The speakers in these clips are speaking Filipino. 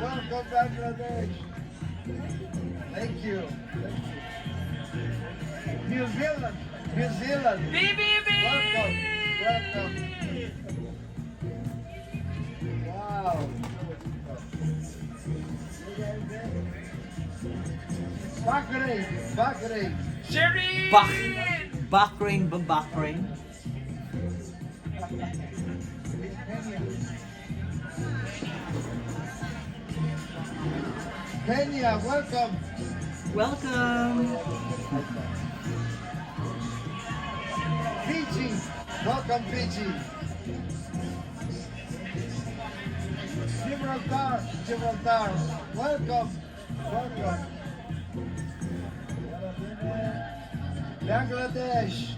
Welcome, Bangladesh. Thank you. New Zealand. New Zealand. BBB! Welcome. Welcome. Wow. Bahrain. Bahrain. Sherry! Bahrain ba? Bahrain? Kenya, welcome. Welcome! Fiji, welcome Fiji. Gibraltar, Gibraltar, welcome. Welcome. Bangladesh.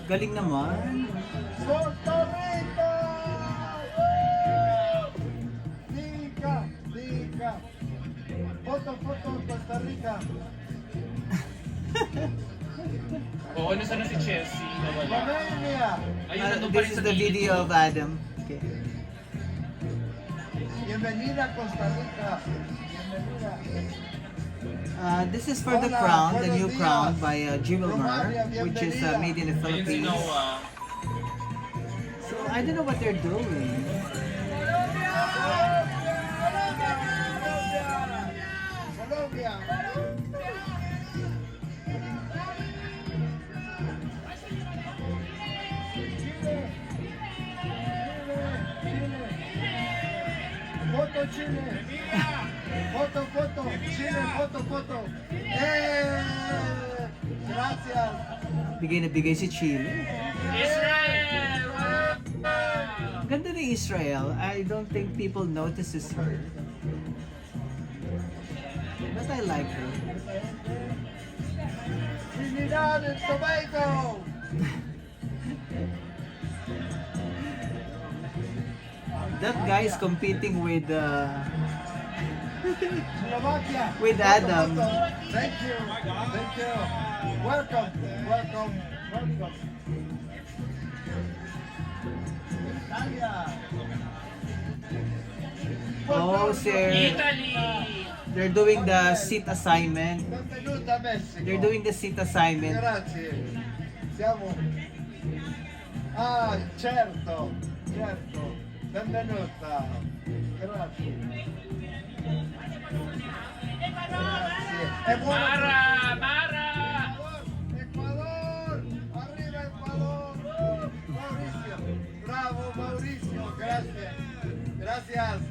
Galing naman. Puerto Rico! Rica, Rica. Foto, Costa Rica. Oo, nasa na si Chelsea? Nawala. Romania. Ayun, nandun pa This rin is sa the gilid video ko. of Adam. Okay. Bienvenida Costa Rica. Bienvenida. This is for the Hola, crown, the buenos new dias. crown by Jewelmer, Romania, which is bienvenida. made in the Ayun si Philippines. Noah. So I don't know what they're doing. Colombia. Foto Chile. Foto. Chile, foto. Gracias. Bigay na bigay si Chile. Israel! Ganda ni Israel. I don't think people notices her. But I like her. Trinidad and Tobago. That guy is competing with Slovakia. With Foto, Adam. foto. Thank you. Welcome. Italia. Oh, sir. Italy! They're doing the seat assignment. Benvenuta Messico. They're doing the seat assignment. Grazie. Siamo. Ah, certo. Benvenuta. Grazie. E buona Mara! Ecuador. Arriba Ecuador. Mauricio. Bravo Mauricio. Gracias.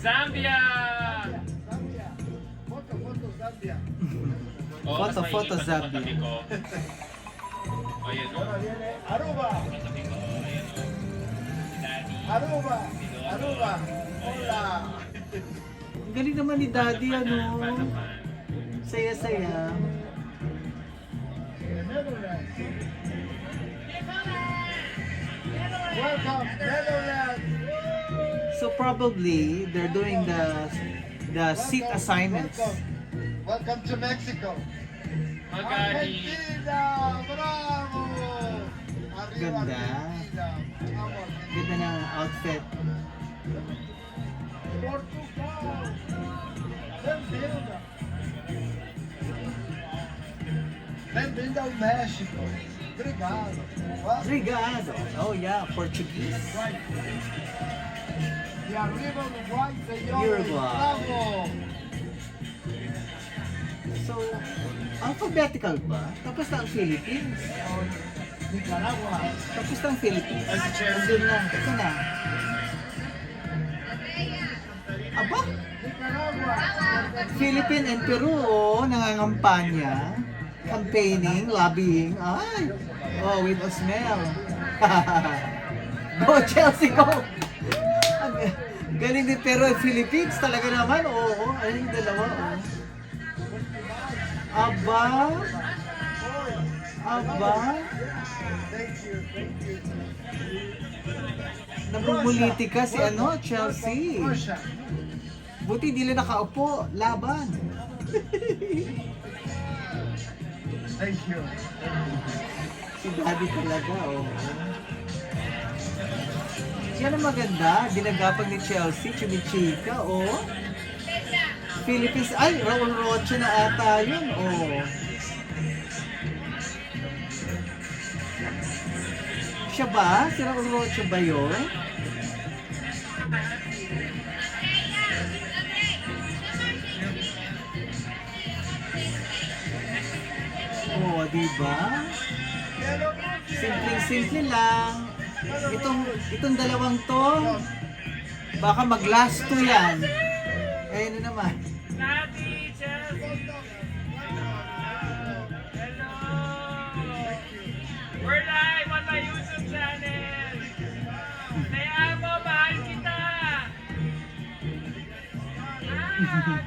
Zambia! Zambia. Foto Zambia. Oo, mas Foto, mahilig pa Zambia. sa katabi ko. Ayun, no? Ahora viene Aruba. Katabi ko, ayun, no? Daddy. Aruba. Hola. Ang galing naman ni Daddy, ano. Panapan. Saya-saya. Netherlands. Welcome, Netherlands. So probably they're doing the seat assignments. Welcome to Mexico. Magali. Argentina, bravo. Arriba Ganda. Argentina. Vamos, Ganda ng outfit. Portugal. Bem-vindo ao México. Obrigado. Obrigado. Oh yeah, Portuguese. E arriba Uruguay, senhor. Uruguay. Bravo. So, alphabetical ba? Tapos na ang Philippines. Nicaragua. Tapos na ang Philippines. Ay, si Chelsea. Andun na. Ito na. Aba? Nicaragua. Philippines and Peru, oh, nangangampanya. Campaigning, lobbying. Ay! Oh, with Osmel. Go Chelsea, go! Ang galing din Peru at Philippines. Talaga naman, oo. Ayun yung dalawa, oh. Aba? Aba? Thank you. Namumulitika si ano, Chelsea. Russia. Buti hindi lang nakaupo. Laban. Thank you. Si Daddy talaga, oh. Yan ang maganda. Dinagapag ni Chelsea, Chumichika, oh. Philippines, ay, Raul Rocha na ata yun, oh. Siya ba? Si Raul Rocha ba yun? Oh, diba? Simple-simple lang. Itong dalawang to, baka mag-last two yan. Ayun na naman. Nati, Chelsea. Hello. We're live on my YouTube channel. Kaya mo, mahal kita.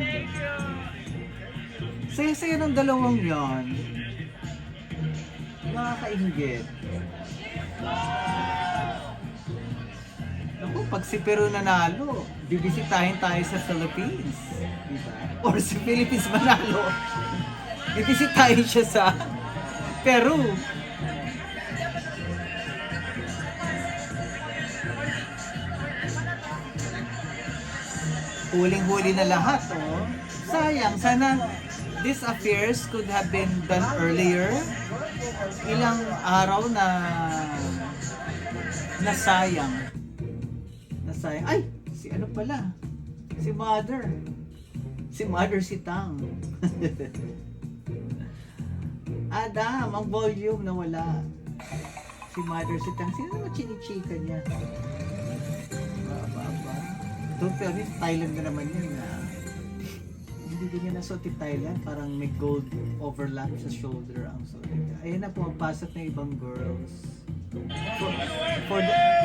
Thank you. Saya-saya ng dalawang yan. Nakakaingit. Naku, pag si Peru nanalo, bibisitahin tayo sa Philippines. Diba? Or si Philippines manalo, bibisitahin siya sa Peru. Huling-huli na lahat, oh. Sayang, sana these affairs could have been done earlier. Ilang araw na nasayang. Nasayang. Ay! Si ano pala? Si Mother. Si Mother si Tang. Adam, ang volume nawala. Si Mother si Tang. Sino naman chinichika niya? Don't tell me, Thailand na naman yun na hindi din niya nasuot yung Thailand, parang may gold overlap sa shoulder ang suot niya. Ayun na, pumapasok na ibang girls.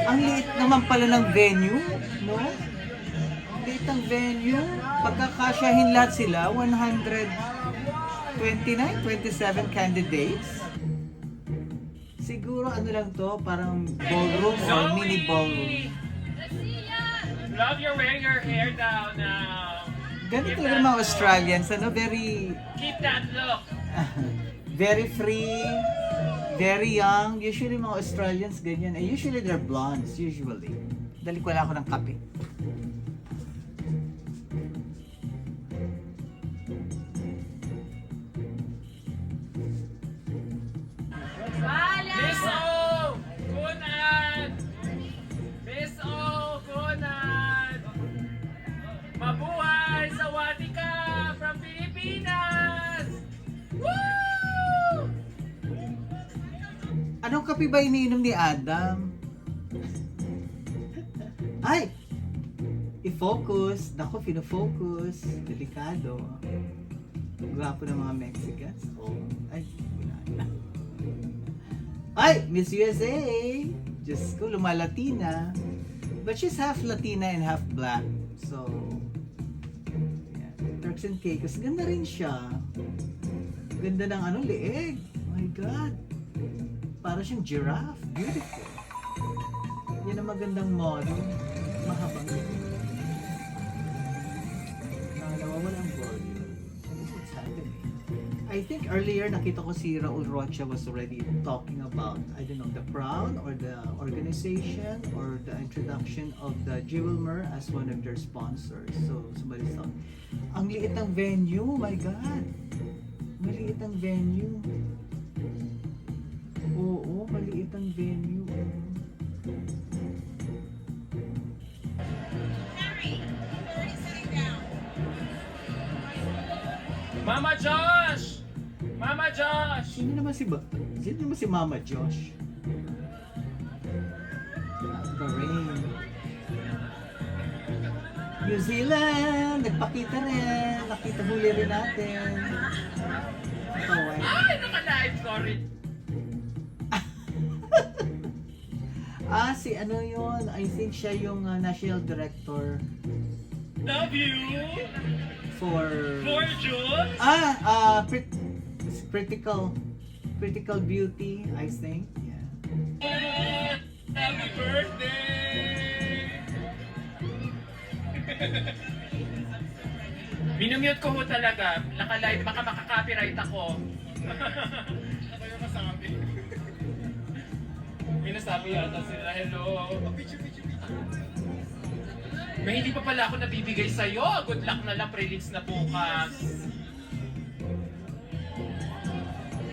Ang liit naman pala ng venue, no? Ang liit ng venue. Pagkakasyahin lahat sila, 129, 27 candidates. Siguro ano lang to, parang ballroom or mini ballroom. Love you're wearing your hair down now. Ganito talaga mga Australians, ano, very Keep that look. very free, very young. Usually mga Australians ganyan. And usually they're blondes, usually. Dali ko lang ako ng kape. Miss O! Kunan! Miss O! Kunan! Mabuhay sa Watika from Pilipinas! Woo! Anong kape ba iniinom ni Adam? Ay! I-focus. Naku, pino-focus. Delikado. Gwapo ng mga Mexicans. Oh. Ay, wala na. Ay! Miss USA! Diyos ko, lumalatina. But she's half Latina and half black. So, yeah. Turks and Caicos. Ganda rin siya. Ganda ng ano, leeg. Oh my God. Para siyang giraffe. Beautiful. Yan ang magandang model. Mahabang leeg. Nawawala ang volume. What's happening? I think earlier nakita ko si Raul Rocha was already talking about, I don't know, the crown or the organization or the introduction of the Jewelmer as one of their sponsors. So, somebody thought, ang liit ng venue, my God. Maliit ang venue. Oo, maliit ang venue. Mama Josh! Mama Josh! Sino naman si Mama Josh? Bahrain. New Zealand, nagpakita rin. Nakita huli rin natin. Oh, Ay, naka-live, sorry. si ano yun? I think siya yung national director Love you! for... Gorgeous! Critical Beauty, I think. Yeah. Happy birthday! Minumute ko ho talaga. Naka-live, baka makaka-copyright ako. Ako yung masabi. May nasabi yata sila, hello. May hindi pa pala ako nabibigay sa'yo. Good luck na lang, pre-leads na bukas.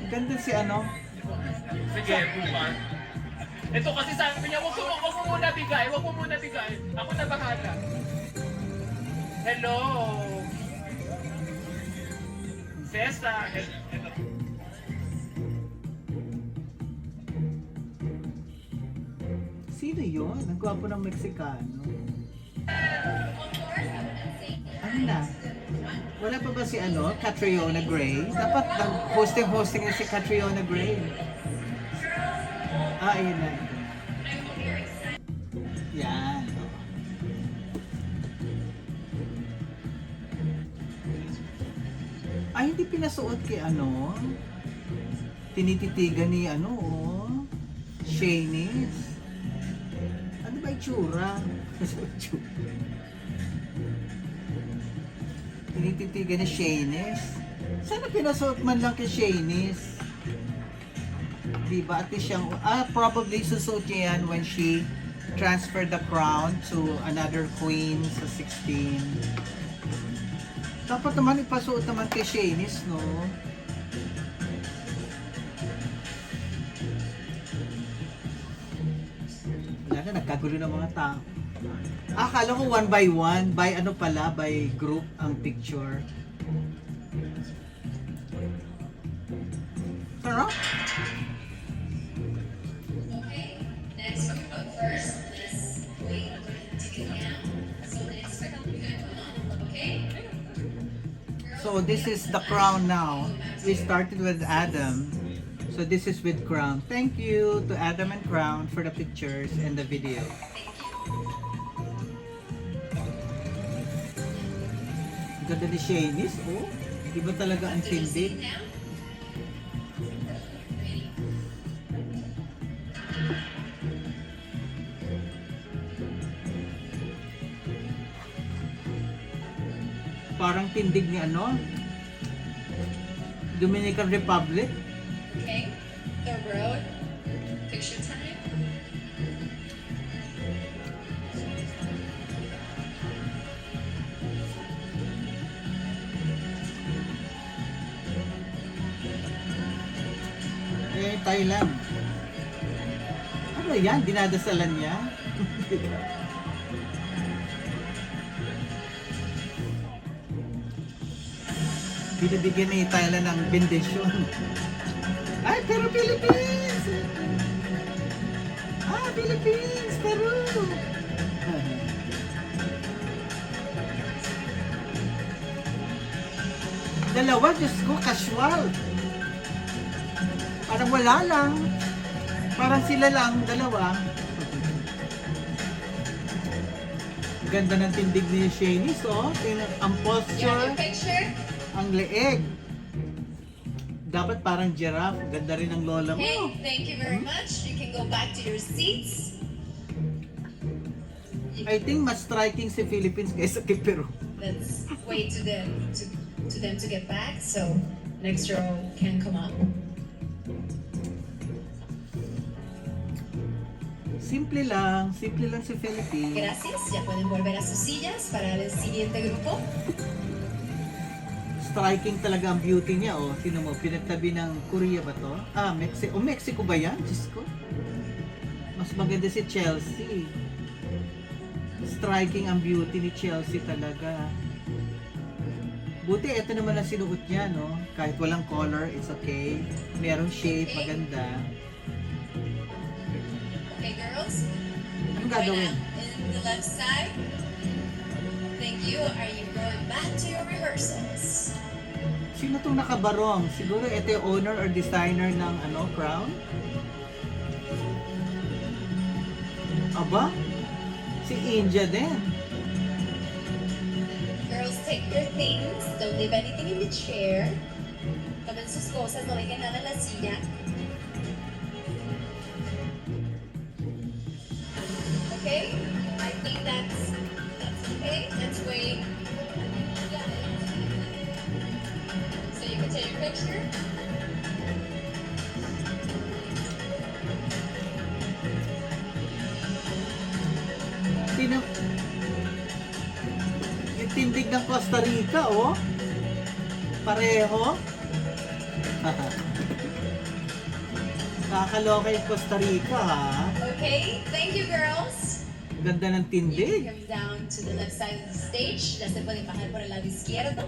Ganda si ano. Sige, bukas. Ito kasi sabi niya, wag mo muna bigay, wag mo muna bigay. Ako na bahala. Hello. Cesar. Hello. Sino yun? Ang gwapo ng Meksikano. Ano na? Wala pa ba si ano? Catriona Gray? Dapat hosting na si Catriona Gray. Ah, ayun na. Yan. Ay, hindi pinasuot kay ano? Tinititigan ni ano, oh. Shanice. Ano ba itsura? Tinititigan ni Shanice. Sana pinasuot man lang kay Shanice. Diba? At least siyang, probably susuot niya yan when she transferred the crown to another queen sa 16. Dapat naman ipasuot naman kay Shanice, no? Wala na, nagkagulo ng mga tao. Akala ko one by one, by ano pala, by group ang picture. Sarap? Okay, next, but first, let's wait to get down. So next, we're gonna come on, okay? So this is the crown now. We started with Adam. So this is with crown. Thank you to Adam and Crown for the pictures and the video. Ganda ni Shanice, oh. Iba talaga ang tindi. Parang tindig ni ano? Dominican Republic. Okay, the road, picture time. Eh, Thailand. Ano yan? Dinadasalan niya? Binibigyan ni Thailand ng bendisyon. Ay, pero Philippines! Ah, Philippines! Peru! Dalawa, Diyos ko, casual. Parang wala lang. Parang sila lang, dalawa. Ganda ng tindig ni Shanice, oh. Ang You posture, have your picture? ang leeg. Dapat parang giraffe. Ganda rin ang lola mo. Okay, thank you very much. You can go back to your seats. I think mas striking si Philippines kaysa kay Peru. Let's wait to them to get back. So next row can come up. Simple lang si Philippines. Gracias. Ya pueden volver a sus sillas para el siguiente grupo. Striking talaga ang beauty niya, oh. Sino mo, pinagtabi ng Korea ba to? Ah, Mexico. Oh, Mexico ba yan? Diyos ko. Mas maganda si Chelsea. Striking ang beauty ni Chelsea talaga. Buti, ito naman ang sinuot niya, no? Kahit walang color, it's okay. Merong shape, maganda. Okay, girls. Anong Right gagawin? now, in the left side. Thank you. Are you going back to your rehearsals? Sino itong nakabarong? Siguro ito yung owner or designer ng ano, crown? Aba? Si India din. Girls, take your things. Don't leave anything in the chair. Tomen sus cosas. No dejen nada en la silla. Okay? I think that's okay. Let's wait. So you can take your picture. tindig ng Costa Rica, oh. Pareho. Kakaloka yung Costa Rica, ha? Okay, thank you, girls. Ganda ng You tindig. can come down to the left side of the stage. Ya se pueden bajar por el lado izquierdo.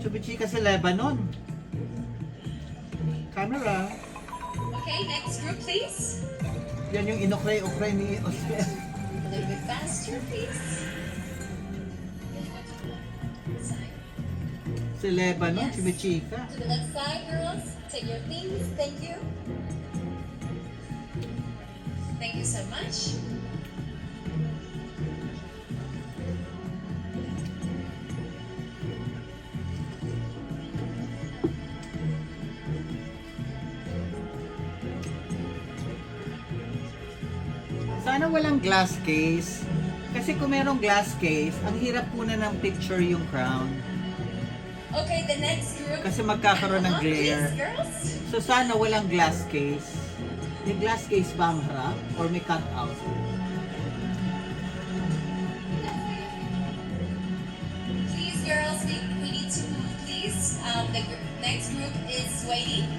Chubichika sa Lebanon. Camera. Okay, next group, please. Yan yung inukray-ukray ni Oscar. A little bit faster, please. Side. Sa Lebanon, Yes. Chubichika. To the left side, girls. Take your things. Thank you. Thank you so much. Sana walang glass case. Kasi kung merong glass case, ang hirap muna ng picture yung crown. Okay, the next group. Kasi magkakaroon ng Come on, glare. please, girls. So sana walang glass case. May glass case ba ang harap? Or may cut out? Please, girls, we need to move, please. The next group is waiting.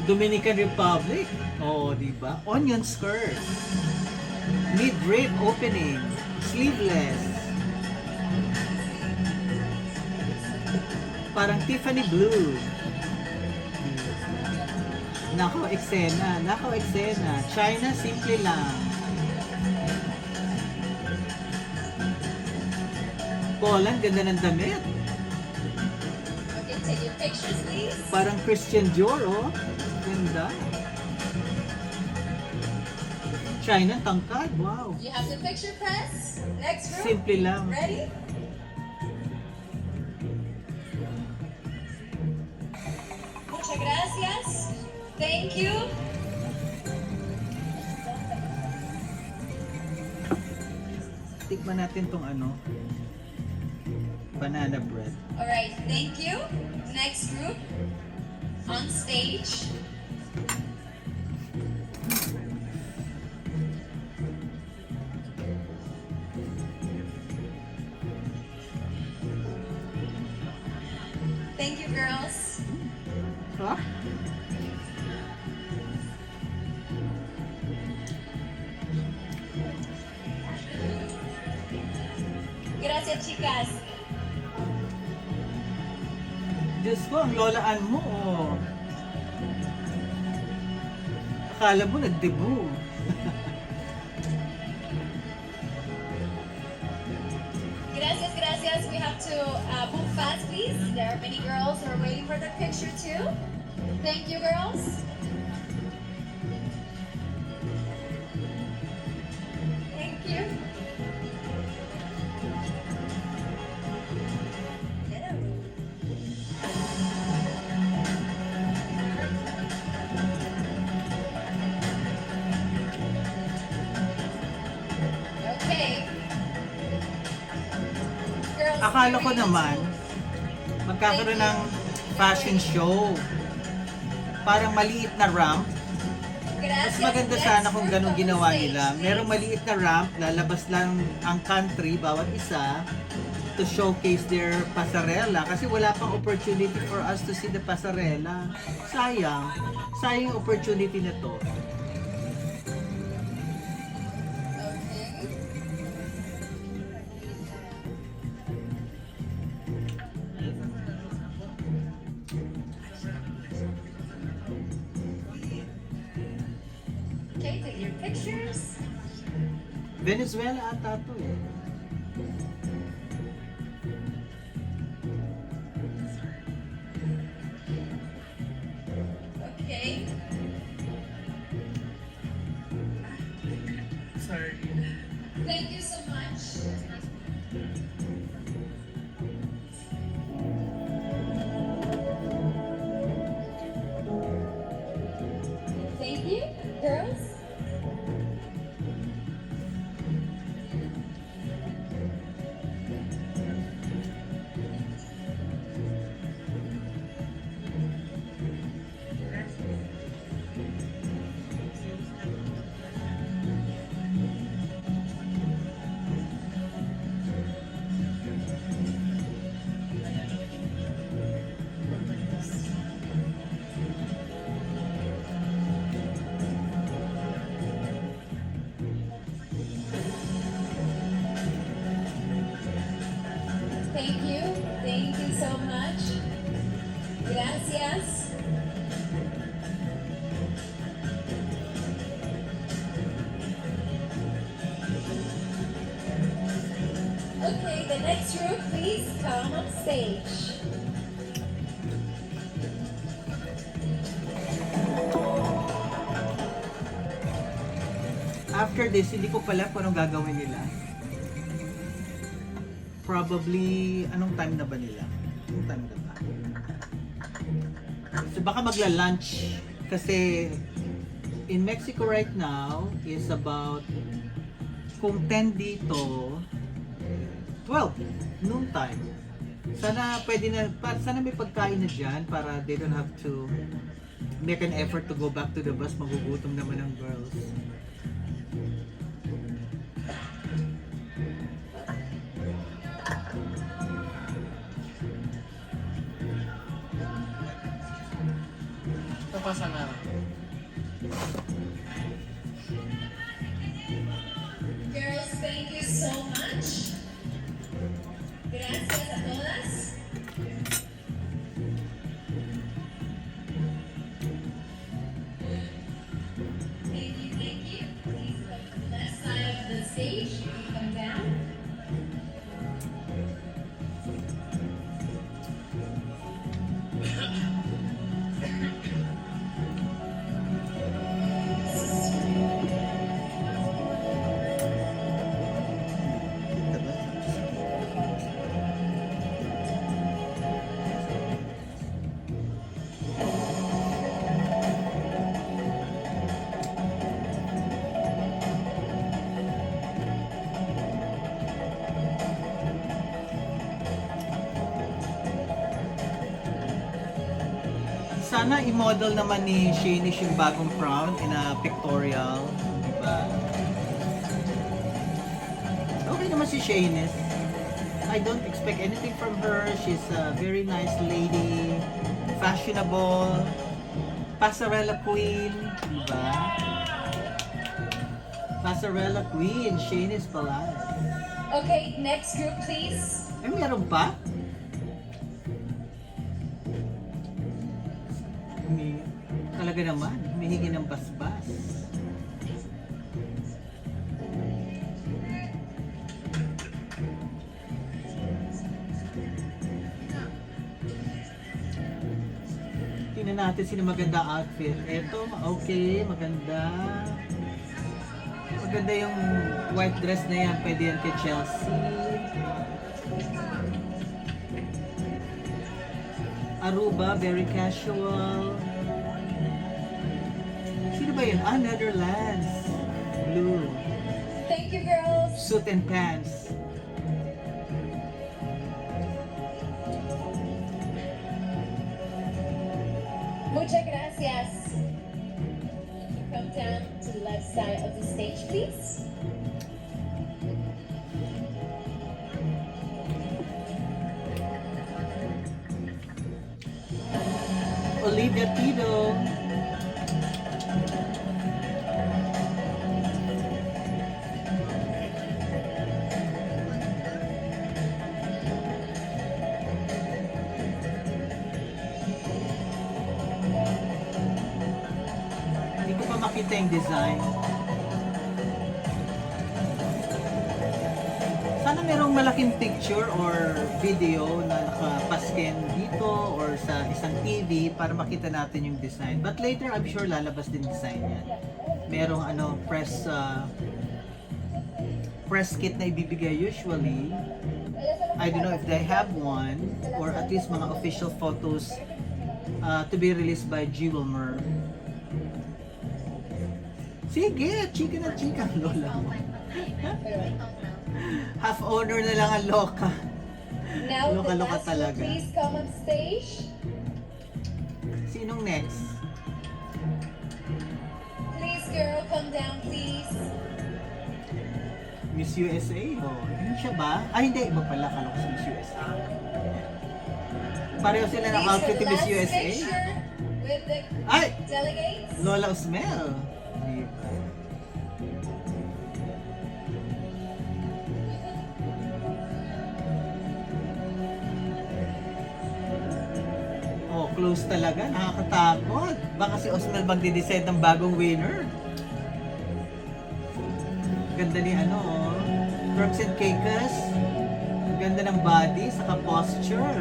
Dominican Republic. Oo, di ba? Onion skirt. Mid-rib opening. Sleeveless. Parang Tiffany blue. Nako, eksena. Nako, eksena. China, simple lang. Poland, ganda ng damit. Okay, take your pictures, please. Parang Christian Dior, oh. Ganda. China, tangkad. Wow. You have the picture press. Next group. Simple lang. Ready? Muchas gracias. Thank you. Tikman natin tong ano. Banana bread. All right, thank you. Next group on stage. Thank you, girls. Ha? Gracias, chicas. Diyos ko, ang lolaan mo, oh. Akala mo nag-debut. Gracias, gracias. We have to move fast, please. There are many girls who are waiting for the picture too. Thank you, girls. Thank you. Hello. Okay. Girls, Akala ko here we naman, magkakaroon ng fashion show. Parang maliit na ramp. Mas Gracias. maganda Next sana kung group ganun on the ginawa stage, nila. please. Merong maliit na ramp, lalabas lang ang country, bawat isa, to showcase their pasarela. Kasi wala pang opportunity for us to see the pasarela. Sayang. Sayang yung opportunity na to. Okay. Okay, take your pictures. Venezuela ata to eh. Okay. Sorry. Thank you so much. Thank you, girls. please come on stage. After this, hindi ko pala kung anong gagawin nila. Probably, anong time na ba nila? Anong time na ba? So baka magla-lunch. Kasi in Mexico right now is about, kung 10 dito, 12 noon time. Sana pwede na, sana may pagkain na dyan para they don't have to make an effort to go back to the bus. Magugutom naman ang girls. Napasa na. Girls, thank you so much. Gracias a todas. Thank you, thank you. Please come to the left side of the stage. You can come down. Sana i-model naman ni Shanice yung bagong crown in a pictorial, diba? Okay naman si Shanice. I don't expect anything from her. She's a very nice lady, fashionable, pasarela queen, diba? Pasarela queen, Shanice pala. Okay, next group, please. Eh, meron pa? Talaga naman, humihingi ng basbas. Tingnan natin sino maganda outfit. Eto, okay, maganda. Maganda yung white dress na yan. Pwede yan kay Chelsea. Aruba, very casual. Sino ba yun? Ah, Netherlands. Blue. Thank you, girls. Suit and pants. Muchas gracias. Come down to the left side of the stage, please. Olivia Tido. Hindi ko pa makita yung design. Sana merong malaking picture or video na nakapasken dito or sa isang TV para makita natin yung design. But later, I'm sure lalabas din design yan. Merong press kit na ibibigay usually. I don't know if they have one or at least mga official photos to be released by Jewelmer. Sige, chika na chika ang lola mo. Half owner na lang ang loka. Now, the Loka-loka last talaga. group, please come on stage. Sinong next? Please, girl, come down, please. Miss USA? Oh, yun siya ba? Ay, hindi. Iba pala. Kala ko si Miss USA. Pareho sila ng Please, for outfit the ni Miss last USA. picture with the Ay! delegates. Lola Usmel. Diba? Oh, close talaga. Nakakatakot. Baka si Osmel magde-decide ng bagong winner. Ganda ni Turks and Caicos. Ganda ng body, saka posture.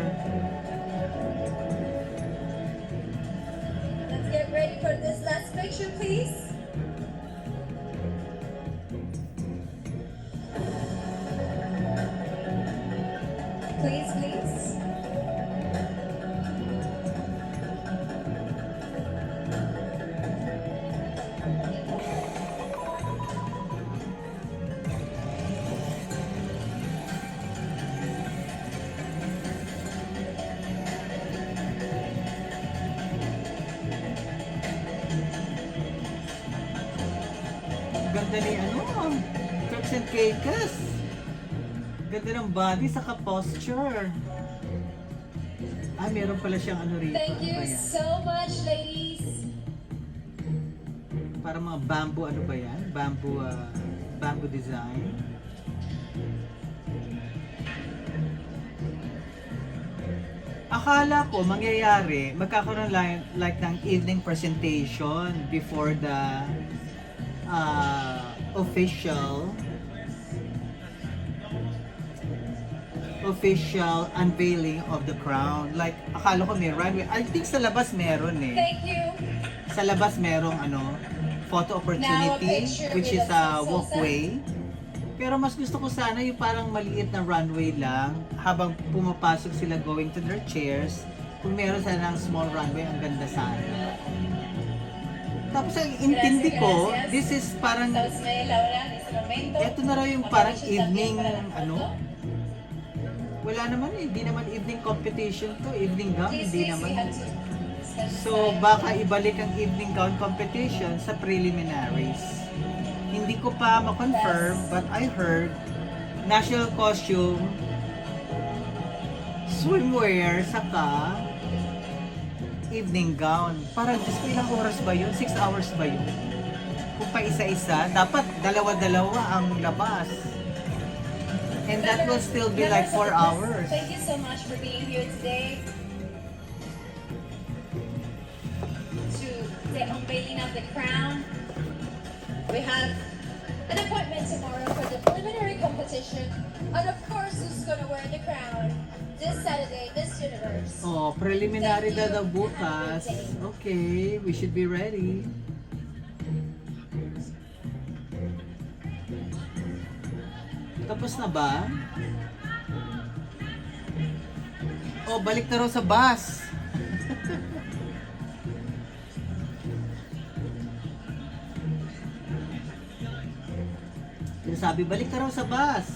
Let's get ready for this last picture, please. Please, please. Ganda ni Turks and Caicos. Ganda ng body, saka posture. Meron pala siyang rito. Thank Ano you ba yan? so much, ladies. Para mga bamboo, ano ba yan? Bamboo design. Akala ko mangyayari, magkakaroon like ng evening presentation before the official unveiling of the crown. Like, akala ko may runway. I think sa labas meron eh. Thank you. Sa labas merong photo Now a opportunity, picture which with is a a walkway. Pero mas gusto ko sana yung parang maliit na runway lang habang pumapasok sila going to their chairs. Kung meron sana ng small runway, ang ganda sana. Tapos ang intindi ko, Gracias. this is parang, Tapos may Laura en este momento. eto na raw yung parang Aprovechos evening, también para la foto. wala naman hindi naman evening competition to, evening gown, Please, hindi please, we have naman. to spend So time. baka ibalik ang evening gown competition sa preliminaries. Hindi ko pa ma-confirm, but I heard national costume, swimwear, saka evening gown. Parang just ilang oras ba yun? 6 hours ba yun? Kung pa isa-isa, dapat dalawa-dalawa ang labas. And that will still be like 4 hours. Thank you so much for being here today. To the unveiling of the crown. We have an appointment tomorrow for the preliminary competition. And of course, who's gonna wear the crown this Saturday, Miss Universe. Oh, preliminary na daw bukas. Okay, we should be ready. Tapos na ba? Oh, balik na raw sa bus. Sabi, balik na raw sa bus.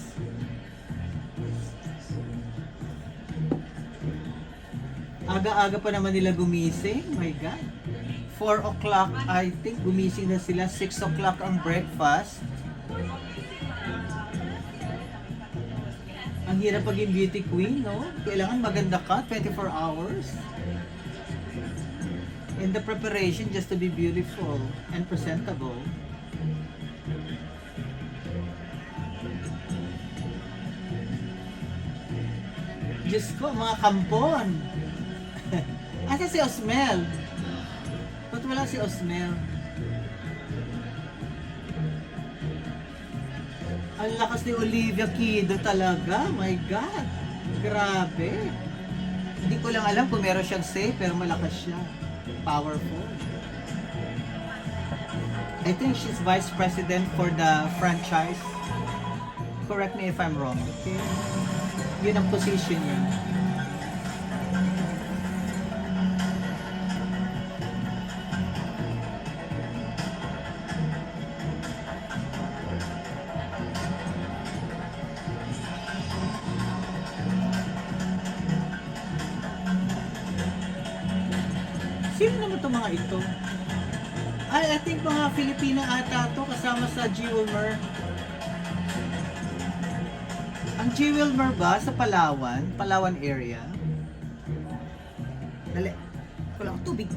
Aga-aga pa naman nila gumising. My God. 4 o'clock, I think, gumising na sila. 6 o'clock ang breakfast. Ang hirap paging beauty queen, no? Kailangan maganda ka, 24 hours. And the preparation just to be beautiful and presentable. Diyos ko, mga kampon. Asa si Osmel? Ba't wala si Osmel? Ang lakas ni Olivia Kido talaga. My God. Grabe. Hindi ko lang alam kung meron siyang say, pero malakas siya. Powerful. I think she's vice president for the franchise. Correct me if I'm wrong. Okay? Yun ang position niya. Sino naman itong mga ito? I think mga Filipina ata to kasama sa Jewelmer. Ang Jewelmer ba sa Palawan? Palawan area? Dali. Wala akong tubig.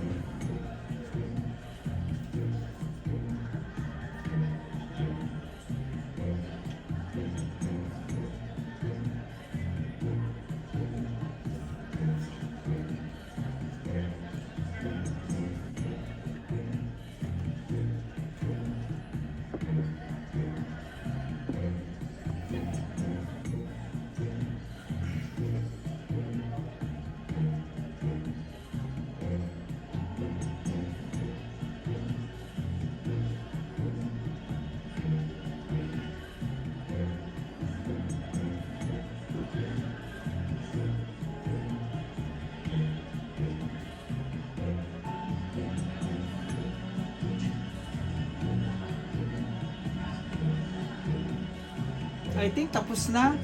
I think tapos na.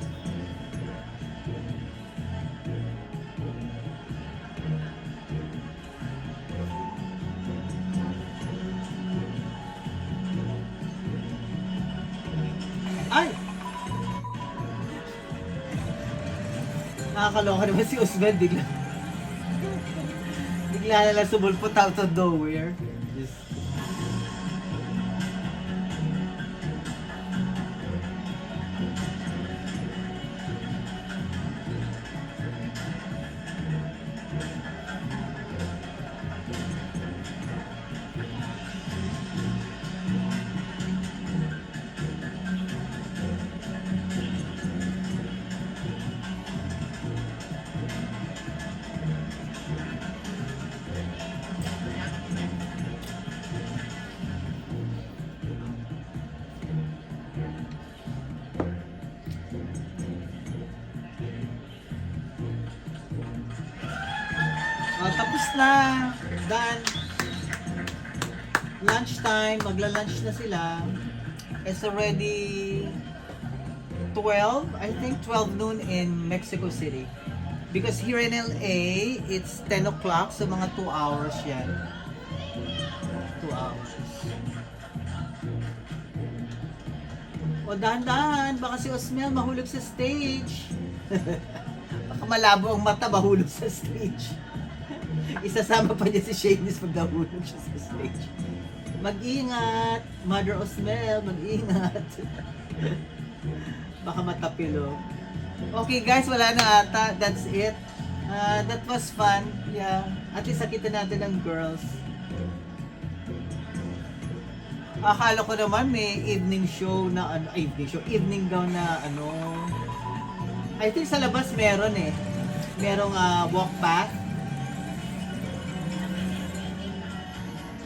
Ay! Nakakaloka naman si Usman bigla. Bigla na lang sumulpot out of nowhere. Just... tapos na. Done. Lunchtime. Magla-lunch na sila. It's already 12. I think 12 noon in Mexico City. Because here in LA, it's 10 o'clock. So mga 2 hours yan. 2 hours. O dahan-dahan. Baka si Osmel mahulog sa stage. Baka malabo ang mata, mahulog sa stage. Isasama pa niya si Shanice pag nahulog siya sa stage. Mag-ingat! Mother Osmel, mag-ingat! Baka matapilog. Okay guys, wala na ata. That's it. That was fun. Yeah. At least nakita natin ang girls. Akala ko naman may evening show na ano, evening gown na ano. I think sa labas meron eh. Merong walk path.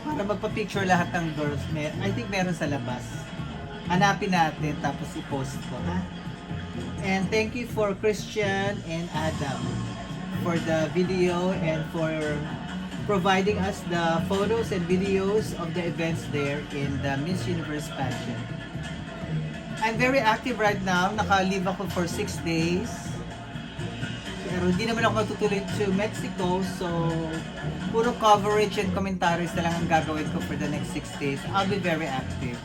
Para magpa-picture lahat ng girls. I think meron sa labas. Hanapin natin tapos i-post ko, ha? And thank you for Christian and Adam for the video and for providing us the photos and videos of the events there in the Miss Universe pageant. I'm very active right now. Naka-leave ako for 6 days. Pero hindi naman ako matutuloy to Mexico, so puro coverage and commentaries na lang ang gagawin ko for the next 6 days. I'll be very active.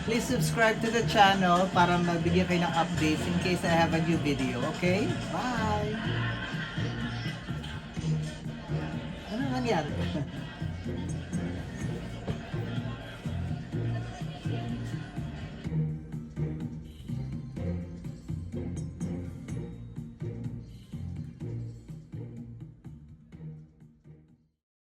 Please subscribe to the channel para magbigyan kayo ng updates in case I have a new video, okay? Bye! Ano nangyari?